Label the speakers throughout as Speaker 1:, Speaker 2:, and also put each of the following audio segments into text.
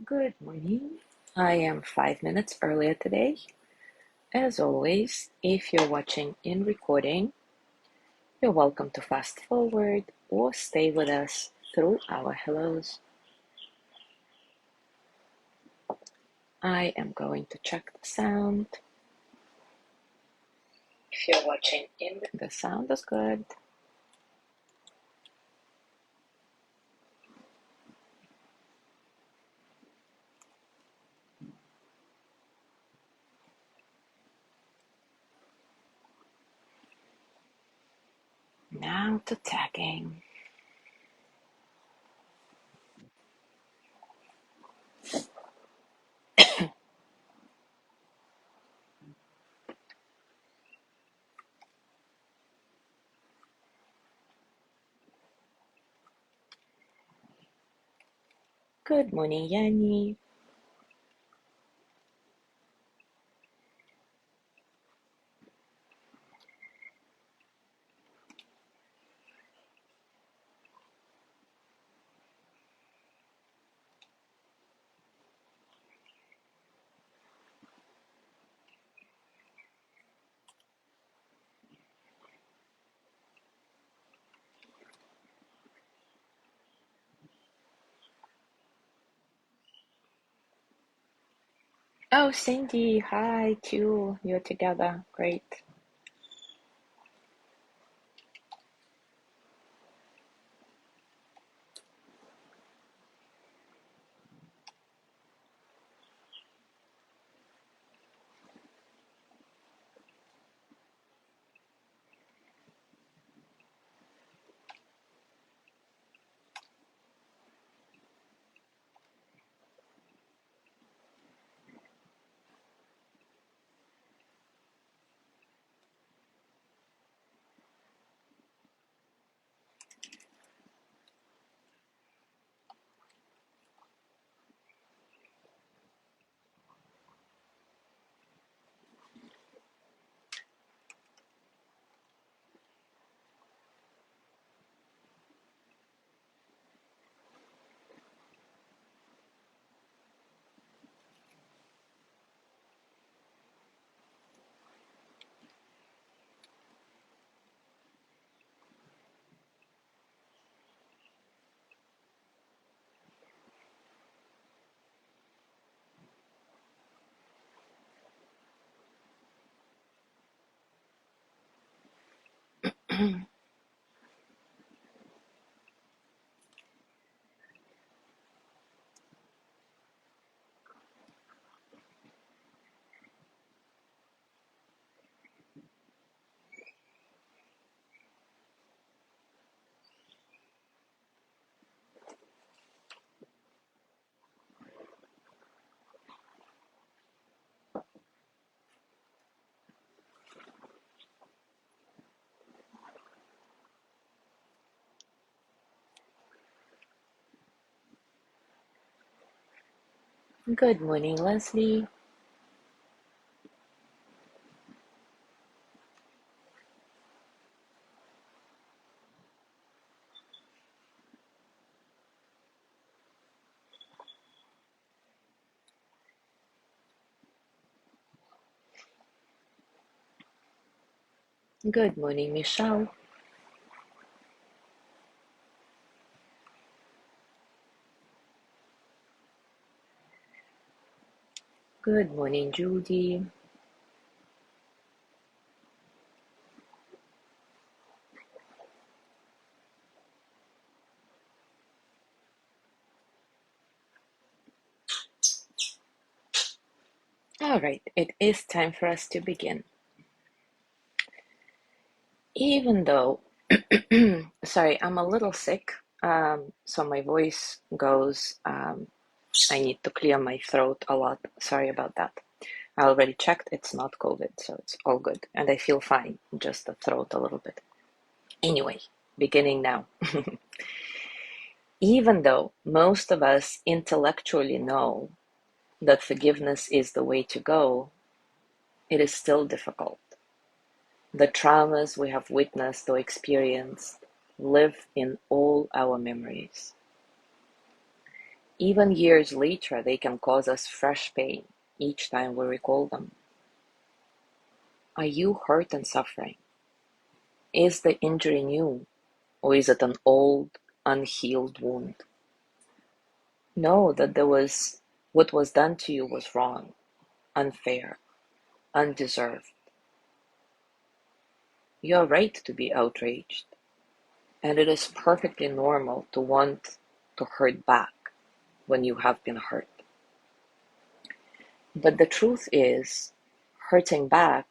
Speaker 1: Good morning. I am 5 minutes earlier today. As always, if you're watching in recording, you're welcome to fast forward or stay with us through our hellos. I am going to check the sound. If you're watching in the sound is good. Now to tagging. Good morning, Yanni. Oh, Cindy, hi, Q. You're together. Great. Good morning, Leslie. Good morning, Michelle. Good morning, Judy. All right, it is time for us to begin. Even though, sorry, I'm a little sick, so my voice goes, I need to clear my throat a lot. Sorry about that. I already checked, it's not COVID, so it's all good. And I feel fine, just the throat a little bit. Anyway, beginning now. Even though most of us intellectually know that forgiveness is the way to go, it is still difficult. The traumas we have witnessed or experienced live in all our memories. Even years later, they can cause us fresh pain each time we recall them. Are you hurt and suffering? Is the injury new, or is it an old, unhealed wound? Know that what was done to you was wrong, unfair, undeserved. You are right to be outraged, and it is perfectly normal to want to hurt back when you have been hurt. But the truth is, hurting back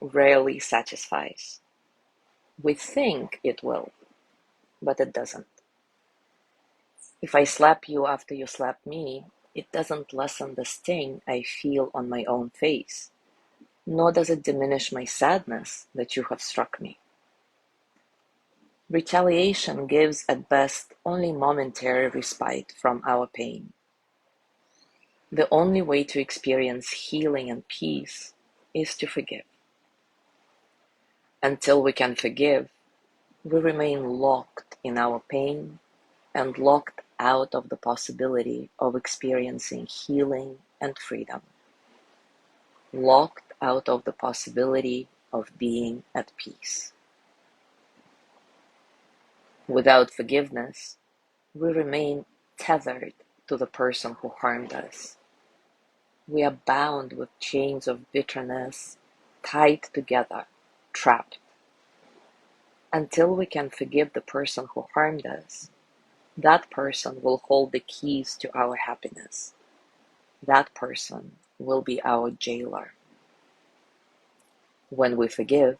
Speaker 1: rarely satisfies. We think it will, but it doesn't. If I slap you after you slap me, it doesn't lessen the sting I feel on my own face, nor does it diminish my sadness that you have struck me. Retaliation gives at best only momentary respite from our pain. The only way to experience healing and peace is to forgive. Until we can forgive, we remain locked in our pain and locked out of the possibility of experiencing healing and freedom. Locked out of the possibility of being at peace. Without forgiveness, we remain tethered to the person who harmed us. We are bound with chains of bitterness, tied together, trapped. Until we can forgive the person who harmed us, that person will hold the keys to our happiness. That person will be our jailer. When we forgive,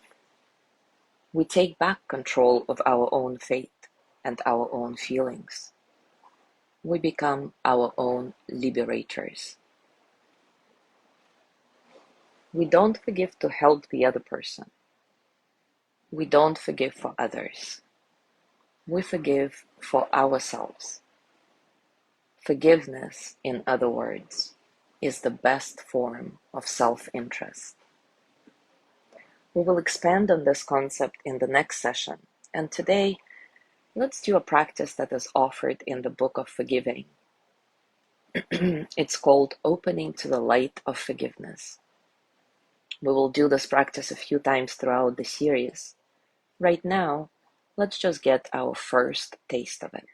Speaker 1: we take back control of our own fate and our own feelings. We become our own liberators. We don't forgive to help the other person. We don't forgive for others. We forgive for ourselves. Forgiveness, in other words, is the best form of self-interest. We will expand on this concept in the next session, and today, let's do a practice that is offered in the Book of Forgiving. It's called Opening to the Light of Forgiveness. We will do this practice a few times throughout the series. Right now, let's just get our first taste of it.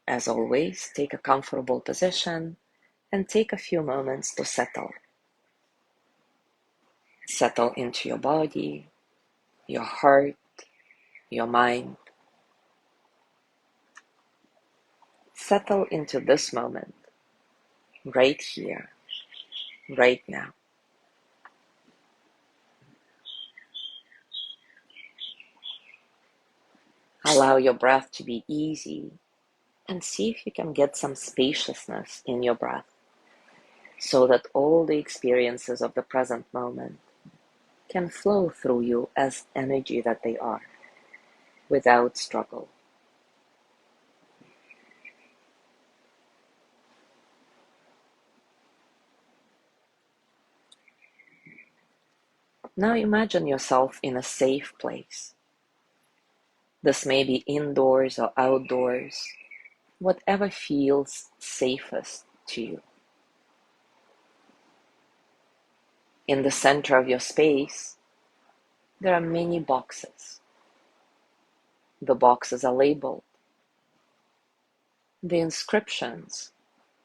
Speaker 1: As always, take a comfortable position and take a few moments to settle. Settle into your body, your heart, your mind. Settle into this moment, right here, right now. Allow your breath to be easy and see if you can get some spaciousness in your breath so that all the experiences of the present moment can flow through you as energy that they are, without struggle. Now imagine yourself in a safe place. This may be indoors or outdoors, whatever feels safest to you. In the center of your space, there are many boxes. The boxes are labeled. The inscriptions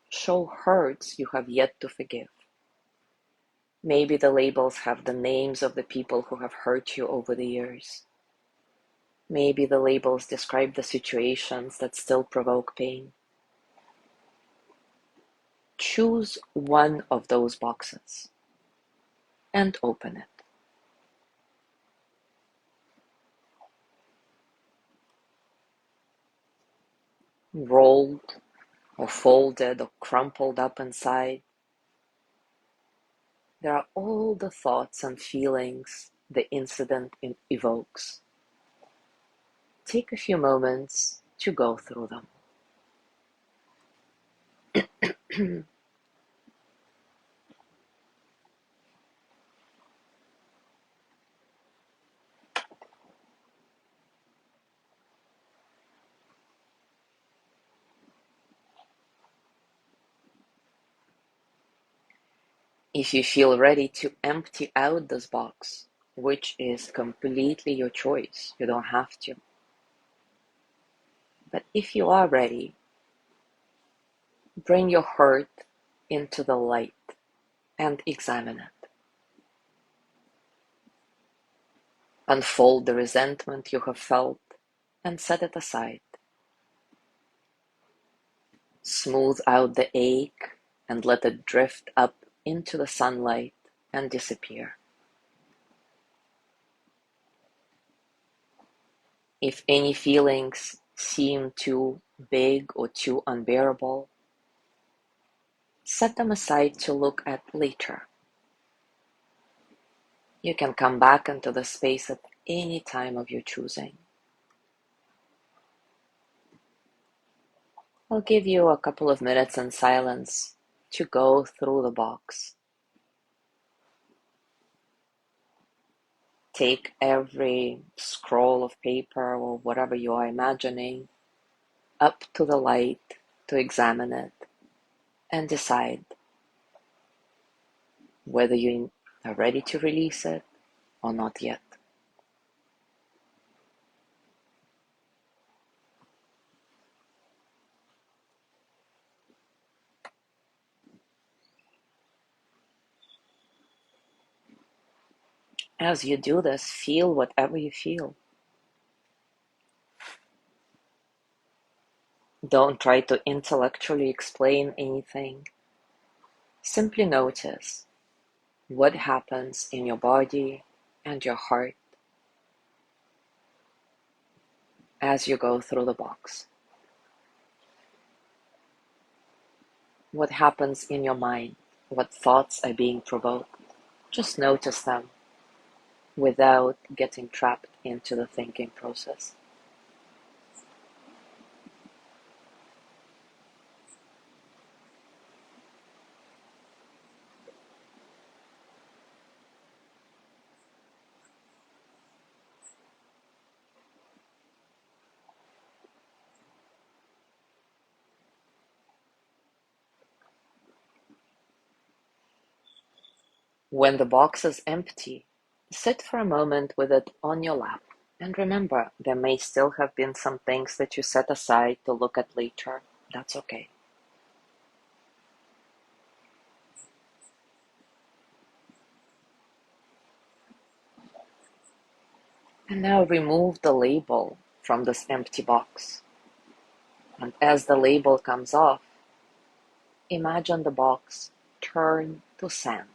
Speaker 1: show hurts you have yet to forgive. Maybe the labels have the names of the people who have hurt you over the years. Maybe the labels describe the situations that still provoke pain. Choose one of those boxes and open it. Rolled or folded or crumpled up inside, there are all the thoughts and feelings the incident evokes. Take a few moments to go through them. If you feel ready to empty out this box, which is completely your choice, you don't have to. But if you are ready, bring your heart into the light and examine it. Unfold the resentment you have felt and set it aside. Smooth out the ache and let it drift up into the sunlight and disappear. If any feelings seem too big or too unbearable, set them aside to look at later. You can come back into the space at any time of your choosing. I'll give you a couple of minutes in silence to go through the box. Take every scroll of paper or whatever you are imagining up to the light to examine it and decide whether you are ready to release it or not yet. As you do this, feel whatever you feel. Don't try to intellectually explain anything. Simply notice what happens in your body and your heart as you go through the box. What happens in your mind? What thoughts are being provoked? Just notice them without getting trapped into the thinking process. When the box is empty, sit for a moment with it on your lap. And remember, there may still have been some things that you set aside to look at later. That's okay. And now remove the label from this empty box. And as the label comes off, imagine the box turn to sand.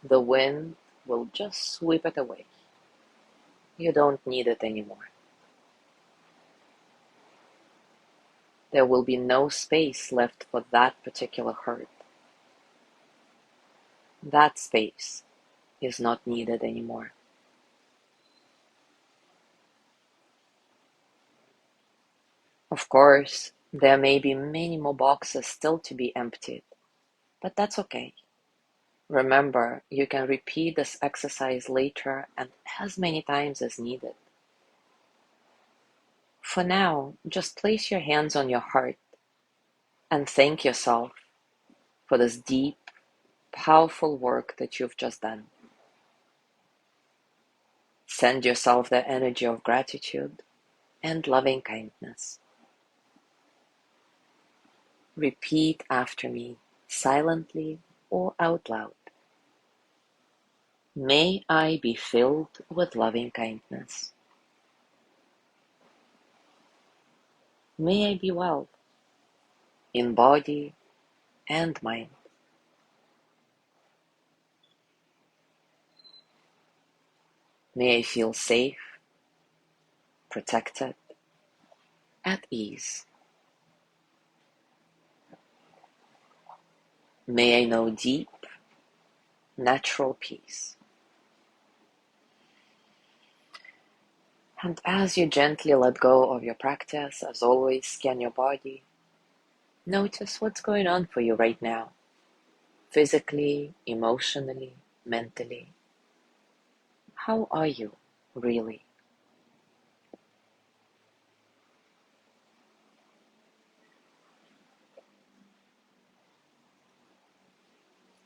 Speaker 1: The wind will just sweep it away. You don't need it anymore. There will be no space left for that particular hurt. That space is not needed anymore. Of course, there may be many more boxes still to be emptied, but that's okay. Remember, you can repeat this exercise later and as many times as needed. For now, just place your hands on your heart and thank yourself for this deep, powerful work that you've just done. Send yourself the energy of gratitude and loving kindness. Repeat after me, silently or out loud. May I be filled with loving kindness. May I be well in body and mind. May I feel safe, protected, at ease. May I know deep, natural peace. And as you gently let go of your practice, as always, scan your body. Notice what's going on for you right now, physically, emotionally, mentally. How are you, really?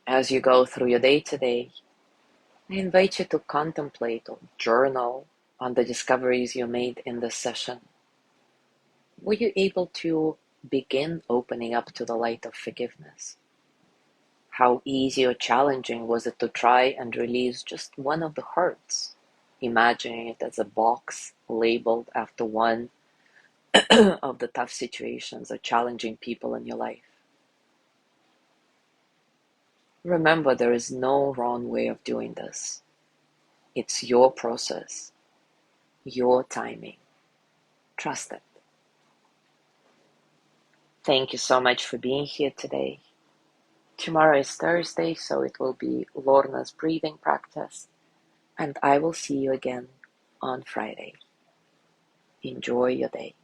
Speaker 1: As you go through your day today, I invite you to contemplate or journal on the discoveries you made in this session. Were you able to begin opening up to the light of forgiveness? How easy or challenging was it to try and release just one of the hurts, imagining it as a box labeled after one of the tough situations or challenging people in your life? Remember, there is no wrong way of doing this. It's your process, your timing. Trust it. Thank you so much for being here today. Tomorrow is Thursday, so it will be Lorna's breathing practice, and I will see you again on Friday. Enjoy your day.